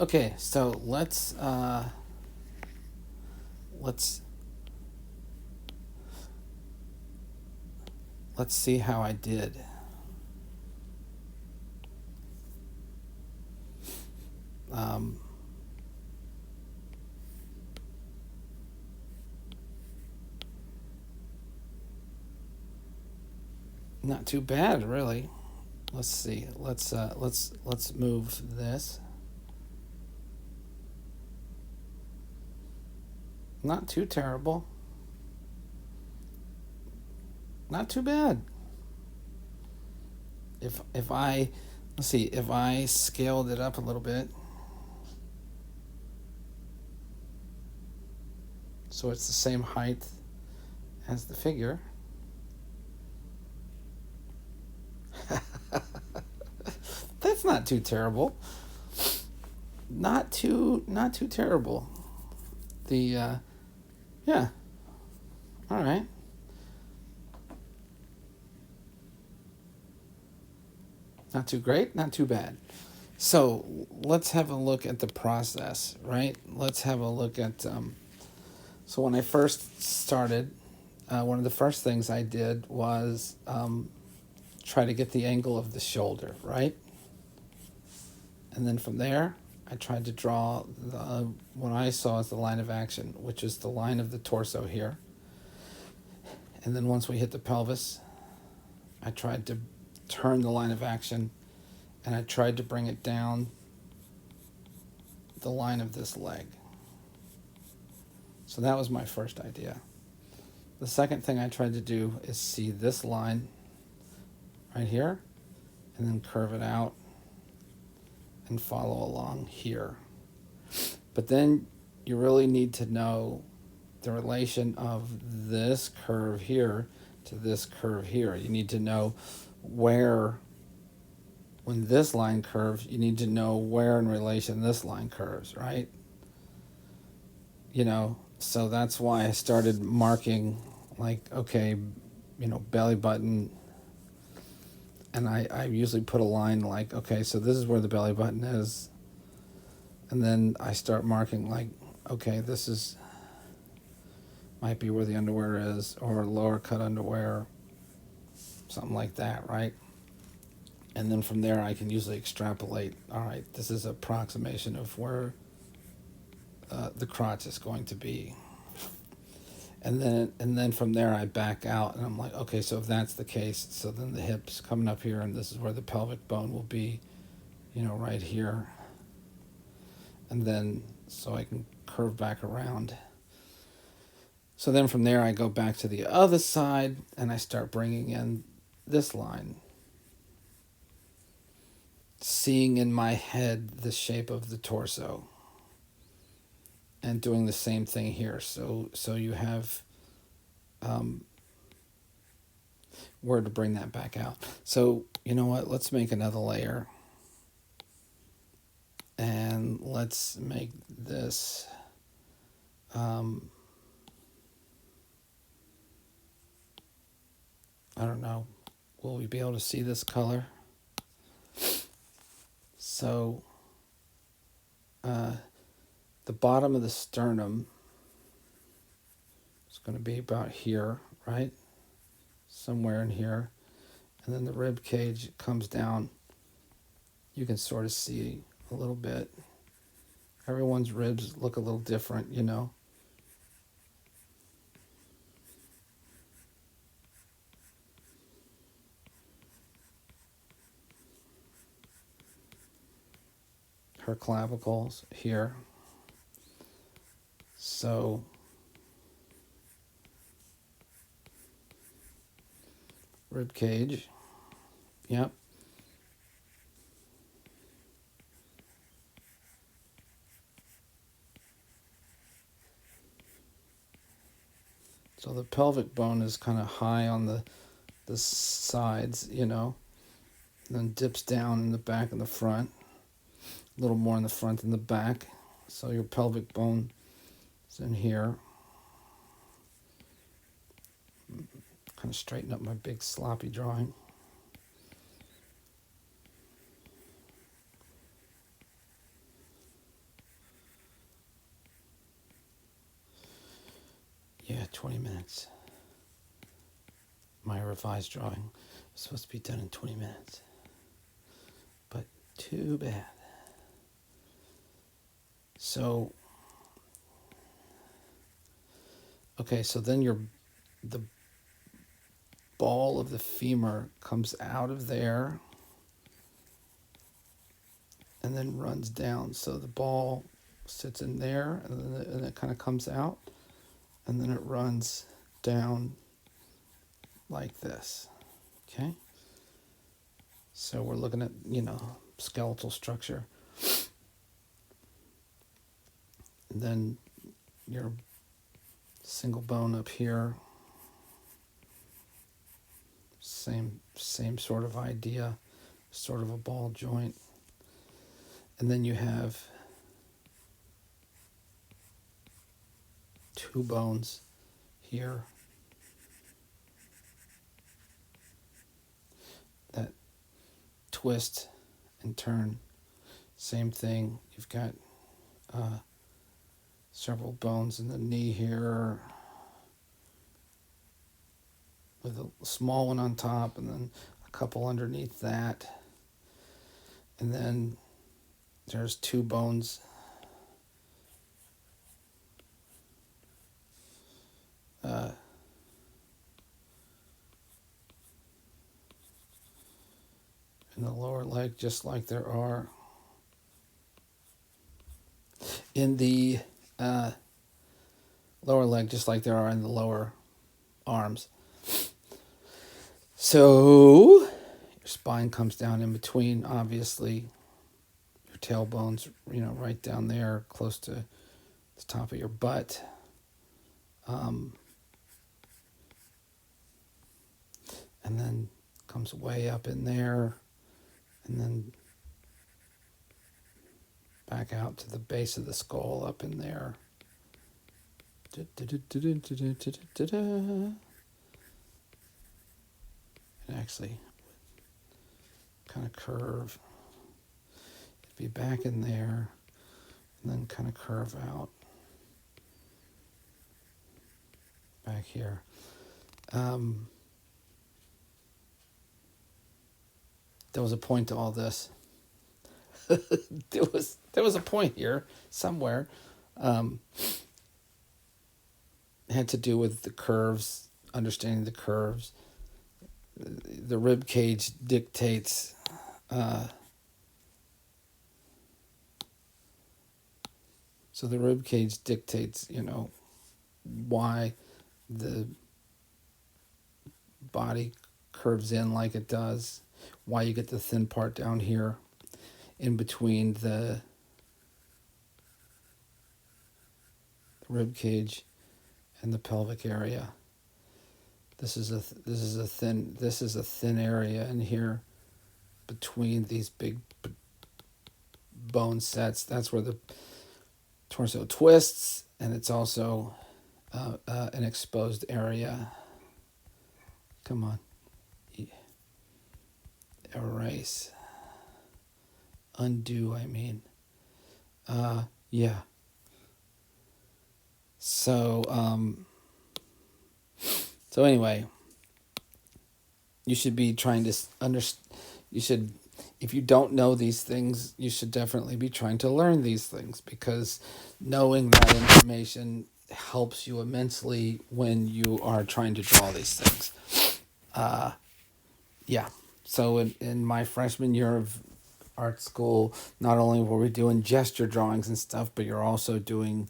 Okay, so let's let's see how I did. Um, Not too bad, really. Let's see. Let's move this. Not too terrible. Not too bad. If I let's see, if I scaled it up a little bit, so it's the same height as the figure. That's not too terrible. Not too terrible. The Yeah, all right. Not too great, not too bad. So let's have a look at the process, right? Let's have a look at. So when I first started, one of the first things I did was try to get the angle of the shoulder, right? And then from there, I tried to draw what I saw as the line of action, which is the line of the torso here. And then once we hit the pelvis, I tried to turn the line of action, and I tried to bring it down the line of this leg. So that was my first idea. The second thing I tried to do is see this line right here and then curve it out and follow along here. But then you really need to know the relation of this curve here to this curve here. You need to know where, when this line curves, you need to know where in relation this line curves, right? So that's why I started marking, like, okay, belly button. And I usually put a line like, okay, so this is where the belly button is. And then I start marking like, okay, this is, might be where the underwear is, or lower cut underwear, something like that, right? And then from there I can usually extrapolate, all right, this is an approximation of where the crotch is going to be. And then from there I back out and I'm like, okay, so if that's the case, so then the hips coming up here, and this is where the pelvic bone will be, right here. And then so I can curve back around. So then from there I go back to the other side and I start bringing in this line, seeing in my head the shape of the torso, and doing the same thing here. So you have where to bring that back out. So you know what? Let's make another layer, and let's make this. I don't know. Will we be able to see this color? So the bottom of the sternum is going to be about here, right? Somewhere in here. And then the rib cage comes down. You can sort of see a little bit. Everyone's ribs look a little different, Her clavicles here. So rib cage. Yep. So the pelvic bone is kind of high on the sides, and then dips down in the back and the front. A little more in the front than the back. So your pelvic bone is in here. Kind of straighten up my big sloppy drawing. 20 minutes. My revised drawing was supposed to be done in 20 minutes. But too bad. So, okay, so then the ball of the femur comes out of there and then runs down. So the ball sits in there, and then it kind of comes out, and then it runs down like this. Okay? So we're looking at, skeletal structure. And then your single bone up here, same sort of idea, sort of a ball joint. And then you have two bones here that twist and turn. Same thing. You've got several bones in the knee here with a small one on top and then a couple underneath that. And then there's two bones in the lower leg, just like there are in the lower leg, just like there are in the lower arms. So your spine comes down in between, obviously. Your tailbone's, right down there, close to the top of your butt. And then comes way up in there, and then back out to the base of the skull up in there. And actually kind of curve. It'd be back in there, and then kind of curve out back here. There was a point to all this. there was a point here somewhere. It had to do with the curves, understanding the curves. The rib cage dictates so the rib cage dictates, why the body curves in like it does, why you get the thin part down here in between the rib cage and the pelvic area. This is a thin area in here between these big bone sets. That's where the torso twists, and it's also an exposed area. Come on. Erase. Undo, I mean. Yeah. So anyway, you should be trying to understand. If you don't know these things, you should definitely be trying to learn these things, because knowing that information helps you immensely when you are trying to draw these things. Yeah. So in my freshman year of art school, not only were we doing gesture drawings and stuff, but you're also doing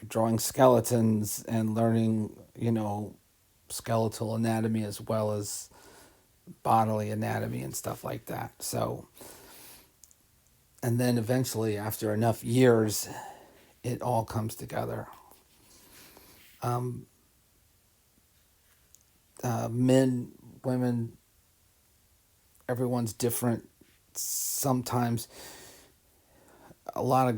drawing skeletons and learning, skeletal anatomy as well as bodily anatomy and stuff like that. So, and then eventually, after enough years, it all comes together. Men, women, everyone's different. Sometimes a lot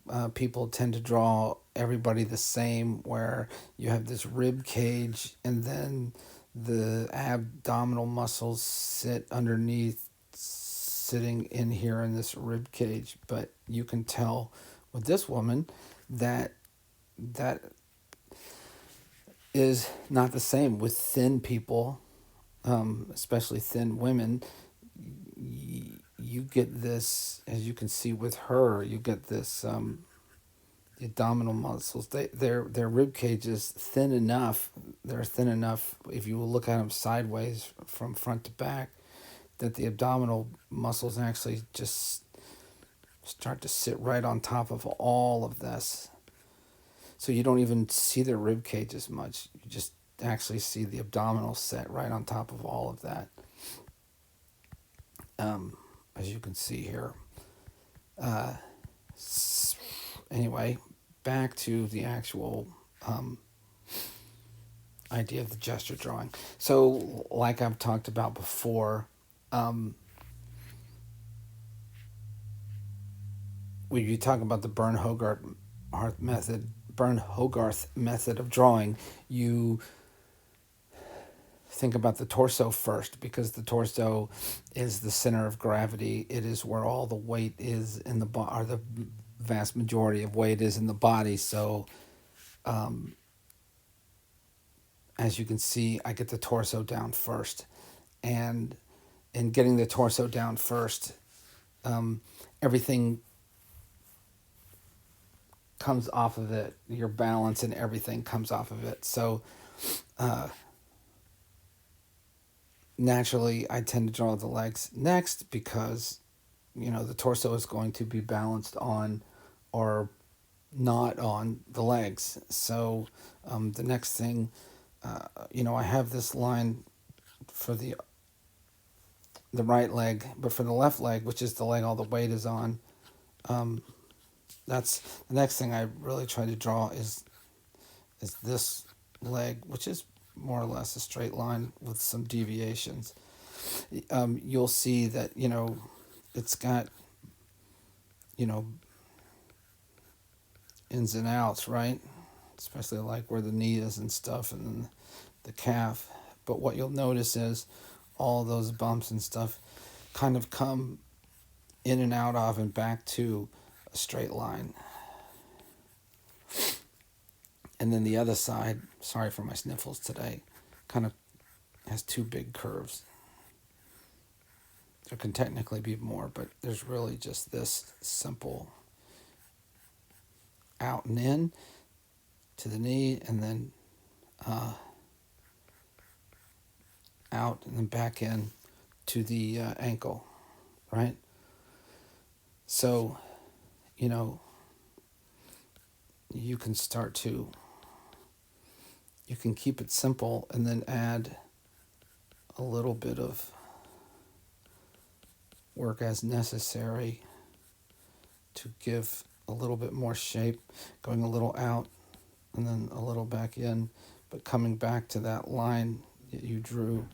of people tend to draw everybody the same, where you have this rib cage and then the abdominal muscles sit underneath, sitting in here in this rib cage. But you can tell with this woman that is not the same with thin people, especially thin women. You get this, as you can see with her, you get this, the abdominal muscles. Their rib cage is thin enough. They're thin enough if you look at them sideways from front to back, that the abdominal muscles actually just start to sit right on top of all of this. So you don't even see their rib cage as much. You just actually see the abdominal set right on top of all of that. As you can see here. Uh, anyway, back to the actual idea of the gesture drawing. So, like I've talked about before, when you talk about the Bern Hogarth method of drawing, you think about the torso first, because the torso is the center of gravity. It is where all the weight is in the body, or the vast majority of weight is in the body. So, as you can see, I get the torso down first, and in getting the torso down first, everything comes off of it. Your balance and everything comes off of it. So, naturally, I tend to draw the legs next, because the torso is going to be balanced on or not on the legs. So, the next thing, I have this line for the right leg, but for the left leg, which is the leg all the weight is on, that's the next thing I really try to draw is this leg, which is more or less a straight line with some deviations. You'll see that it's got ins and outs, right? Especially like where the knee is and stuff, and then the calf. But what you'll notice is all those bumps and stuff kind of come in and out of and back to a straight line. And then the other side, sorry for my sniffles today, kind of has two big curves. There can technically be more, but there's really just this simple out and in to the knee, and then out and then back in to the ankle, right? So, you can keep it simple and then add a little bit of work as necessary to give a little bit more shape, going a little out and then a little back in, but coming back to that line that you drew,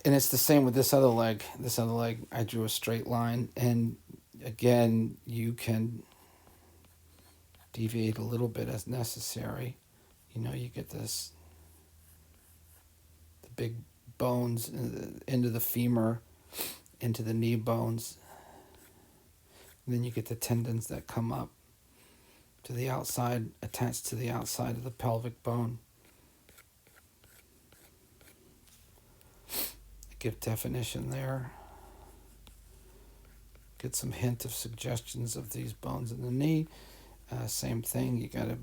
And it's the same with this other leg. This other leg, I drew a straight line, and again, you can deviate a little bit as necessary. You get the big bones into the femur, into the knee bones. And then you get the tendons that come up to the outside, attached to the outside of the pelvic bone. Give definition there. Get some hint of suggestions of these bones in the knee. Same thing, you gotta,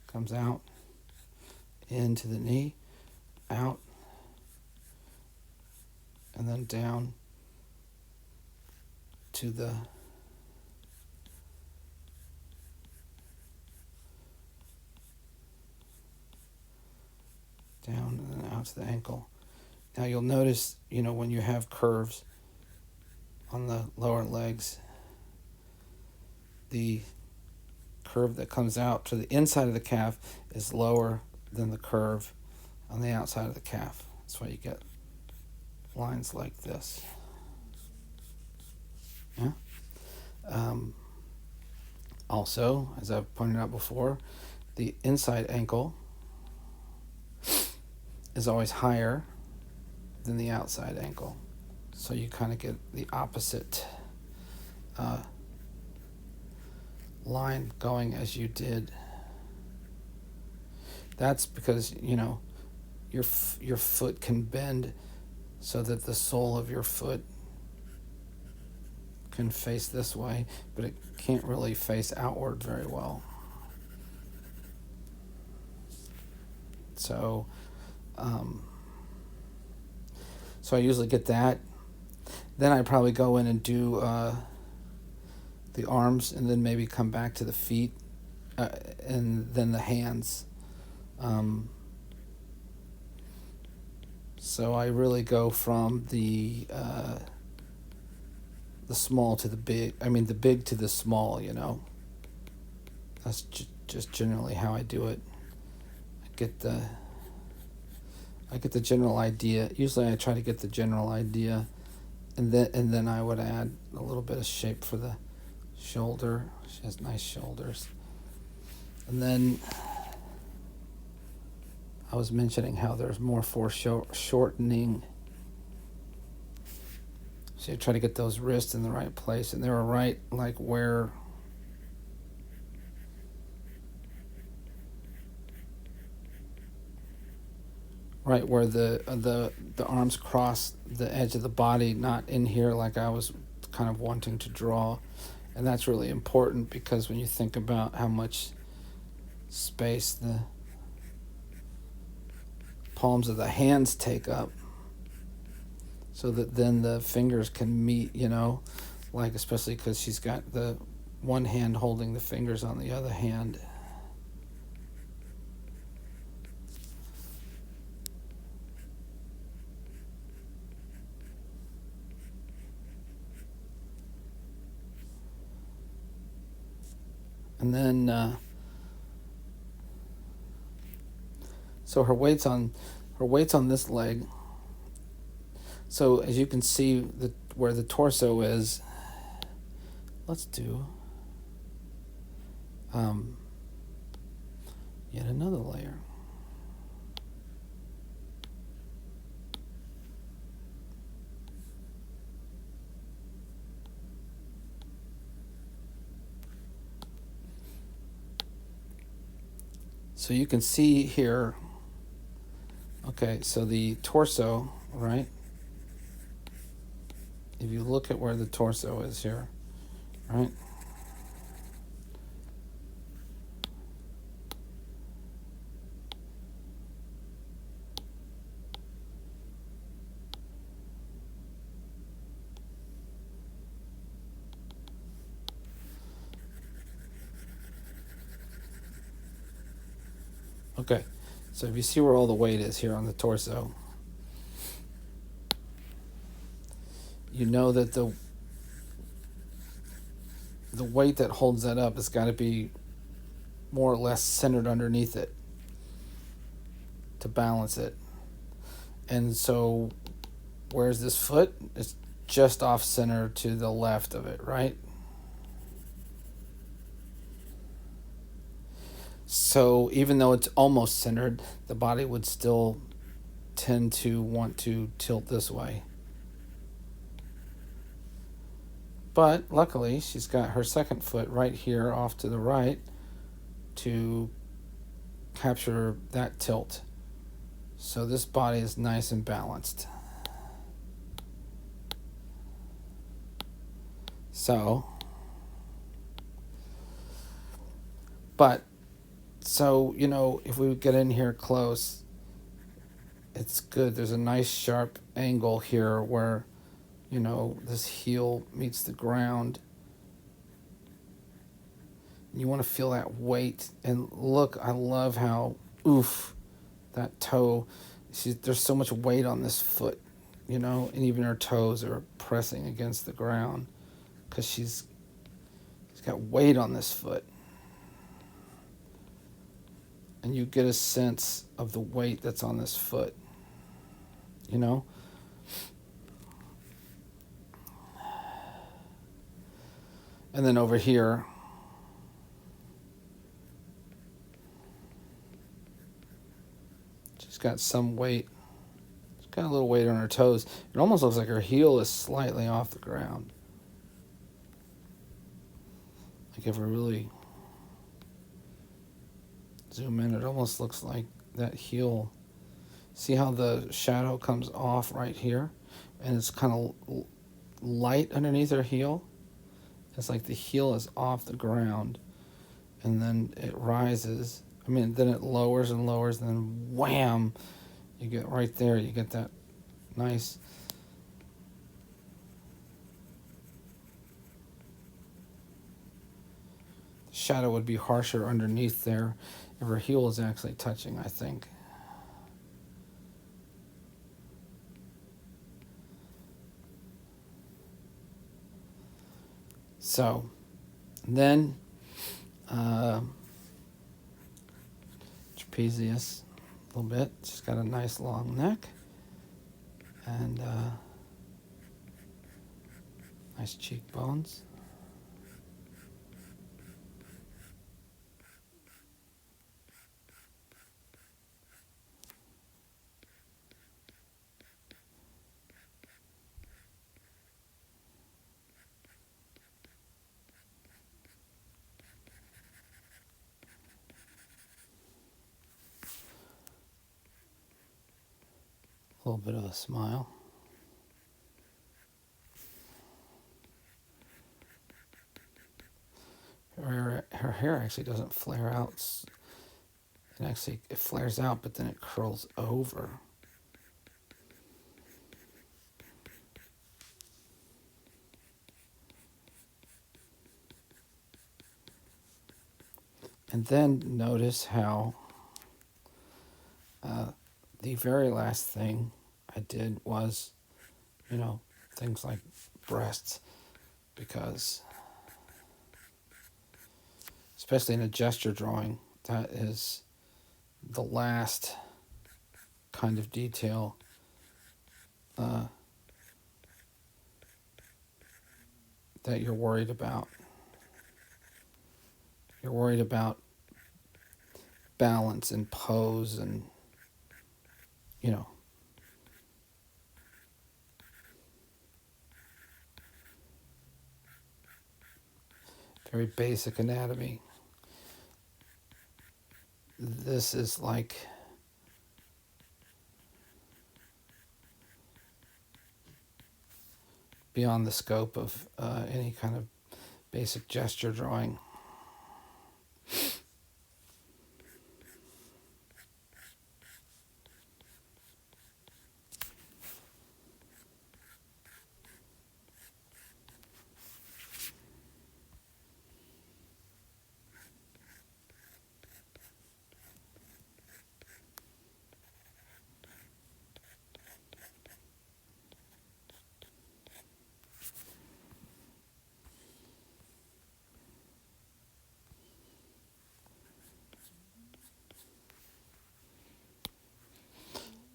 comes out, into the knee, out, and then down to the down and then out to the ankle. Now you'll notice, when you have curves on the lower legs, the curve that comes out to the inside of the calf is lower than the curve on the outside of the calf. That's why you get lines like this. Yeah. Also, as I've pointed out before, the inside ankle is always higher than the outside ankle. So you kind of get the opposite line going as you did. That's because, your foot can bend so that the sole of your foot can face this way, but it can't really face outward very well. So I usually get that. Then I probably go in and do the arms, and then maybe come back to the feet, and then the hands. So I really go from the small to the big. I mean, the big to the small. That's just generally how I do it. I get the general idea. Usually, I try to get the general idea, and then I would add a little bit of shape for the shoulder. She has nice shoulders. And then I was mentioning how there's more foreshortening. So you try to get those wrists in the right place, and they were right like where the arms cross the edge of the body, not in here like I was kind of wanting to draw. And that's really important, because when you think about how much space the palms of the hands take up, so that then the fingers can meet, like, especially because she's got the one hand holding the fingers on the other hand. And then so her weight's on this leg. So as you can see where the torso is, let's do yet another layer. So you can see here, okay, so the torso, right? If you look at where the torso is here, right? Okay, so if you see where all the weight is here on the torso, you know that the weight that holds that up has got to be more or less centered underneath it to balance it. And so where's this foot? It's just off center to the left of it, right? So even though it's almost centered, the body would still tend to want to tilt this way. But luckily, she's got her second foot right here off to the right to capture that tilt. So this body is nice and balanced. So if we get in here close, it's good. There's a nice sharp angle here where, this heel meets the ground. You want to feel that weight. And look, I love how, that toe, there's so much weight on this foot, and even her toes are pressing against the ground because she's got weight on this foot. And you get a sense of the weight that's on this foot, And then over here, she's got some weight. She's got a little weight on her toes. It almost looks like her heel is slightly off the ground. Like if we really zoom in, it almost looks like that heel. See how the shadow comes off right here? And it's kind of light underneath her heel? It's like the heel is off the ground. And then it rises. I mean, then it lowers and lowers, and then wham! You get right there. You get that nice. Shadow would be harsher underneath there if her heel is actually touching, I think. So, then trapezius a little bit. She's got a nice long neck and nice cheekbones. A little bit of a smile. Her hair actually doesn't flare out. It flares out, but then it curls over. And then notice how the very last thing I did was, things like breasts, because especially in a gesture drawing, that is the last kind of detail that you're worried about. You're worried about balance and pose and, very basic anatomy. This is like beyond the scope of any kind of basic gesture drawing.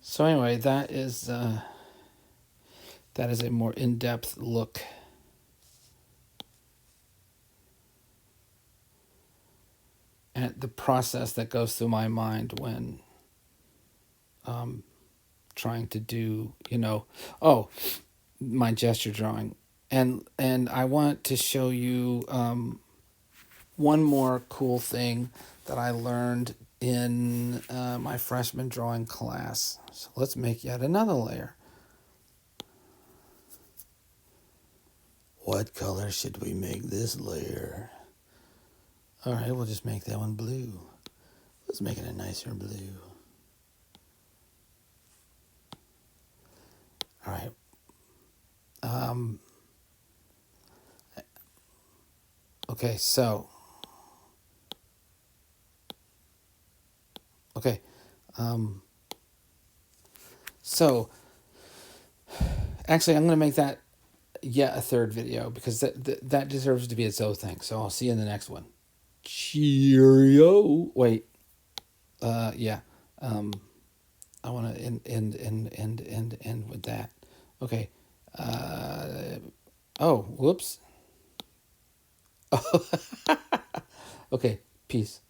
So anyway, that is a more in-depth look at the process that goes through my mind when trying to do, my gesture drawing. And I want to show you one more cool thing that I learned in my freshman drawing class. So let's make yet another layer. What color should we make this layer? All right, we'll just make that one blue. Let's make it a nicer blue. All right. Okay, so. Okay. So, actually, I'm going to make that yet a third video because that deserves to be its own thing. So I'll see you in the next one. Cheerio. Wait. Yeah. I want to end with that. Okay. Oh, whoops. Okay. Peace.